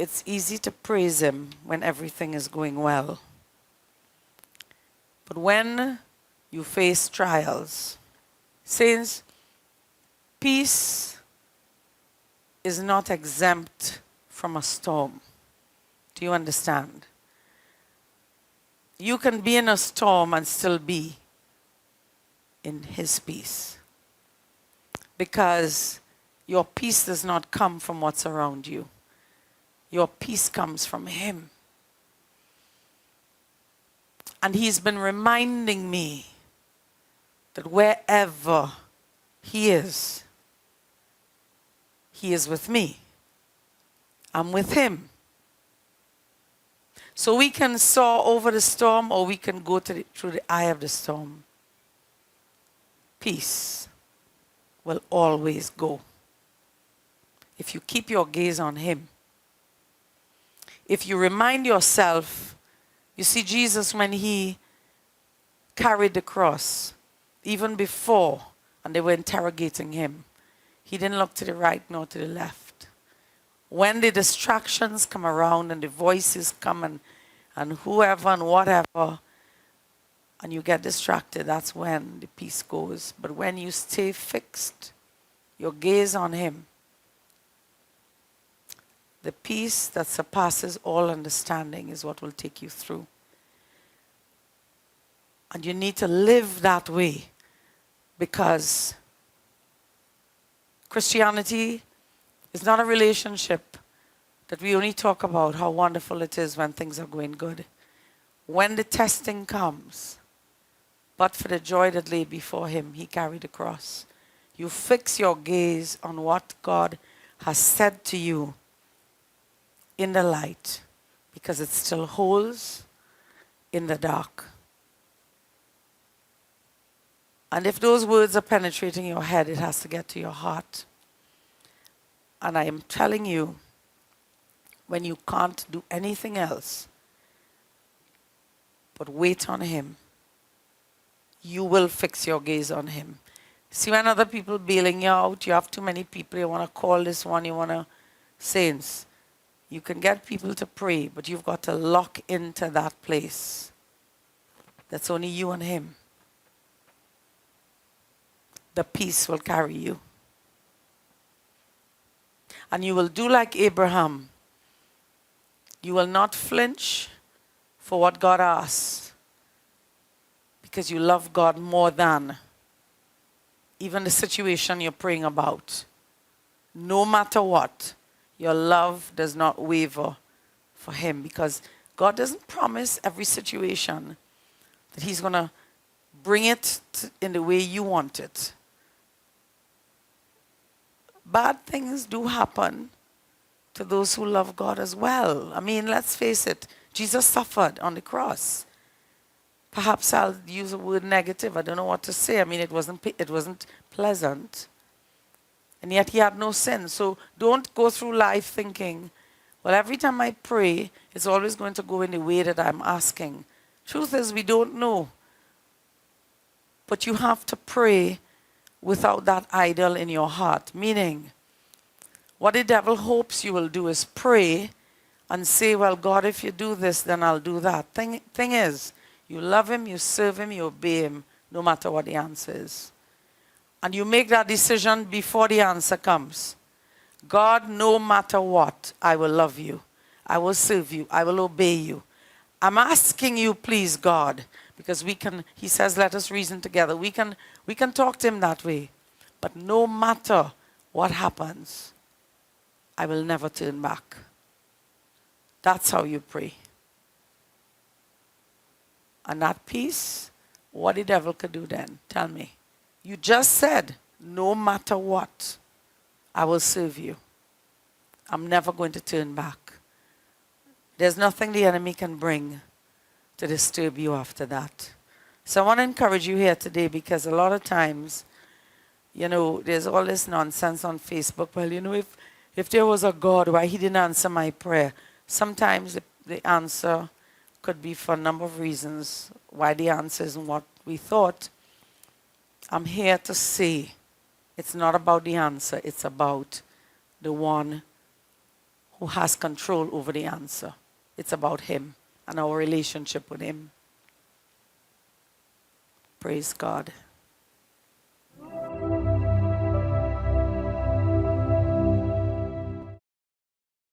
it's easy to praise Him when everything is going well. But when you face trials, saints, peace is not exempt from a storm. Do you understand? You can be in a storm and still be in His peace. Because your peace does not come from what's around you. Your peace comes from Him. And He's been reminding me that wherever He is with me. I'm with Him. So we can soar over the storm, or we can go through the eye of the storm. Peace will always go. If you keep your gaze on Him. If you remind yourself, you see Jesus when He carried the cross, even before, and they were interrogating Him, He didn't look to the right nor to the left. When the distractions come around and the voices come and whoever and whatever, and you get distracted, that's when the peace goes. But when you stay fixed, your gaze on Him, the peace that surpasses all understanding is what will take you through. And you need to live that way, because Christianity is not a relationship that we only talk about how wonderful it is when things are going good. When the testing comes, but for the joy that lay before Him, He carried the cross. You fix your gaze on what God has said to you in the light, because it still holds in the dark. And if those words are penetrating your head, it has to get to your heart. And I am telling you, when you can't do anything else but wait on Him, you will fix your gaze on Him. See, when other people bailing you out, you have too many people, you want to call this one, you want to, saints, you can get people to pray, but you've got to lock into that place. That's only you and Him. The peace will carry you. And you will do like Abraham. You will not flinch for what God asks, because you love God more than even the situation you're praying about. No matter what, your love does not waver for Him, because God doesn't promise every situation that He's going to bring it in the way you want it. Bad things do happen to those who love God as well. I mean, let's face it. Jesus suffered on the cross. Perhaps I'll use a word negative. I don't know what to say. I mean, it wasn't pleasant. And yet He had no sin. So don't go through life thinking, well, every time I pray, it's always going to go in the way that I'm asking. Truth is, we don't know. But you have to pray without that idol in your heart. Meaning, what the devil hopes you will do is pray and say, well, God, if you do this, then I'll do that. Thing is, you love Him, you serve Him, you obey Him, no matter what the answer is. And you make that decision before the answer comes. God, no matter what, I will love you. I will serve you. I will obey you. I'm asking you, please, God, because He says, let us reason together. We can talk to Him that way. But no matter what happens, I will never turn back. That's how you pray. And that peace, what the devil could do then? Tell me. You just said, no matter what, I will serve you. I'm never going to turn back. There's nothing the enemy can bring to disturb you after that. So I want to encourage you here today, because a lot of times, there's all this nonsense on Facebook. Well, if there was a God, why He didn't answer my prayer? Sometimes the answer could be for a number of reasons why the answer isn't what we thought. I'm here to say it's not about the answer. It's about the one who has control over the answer. It's about him and our relationship with him. Praise God.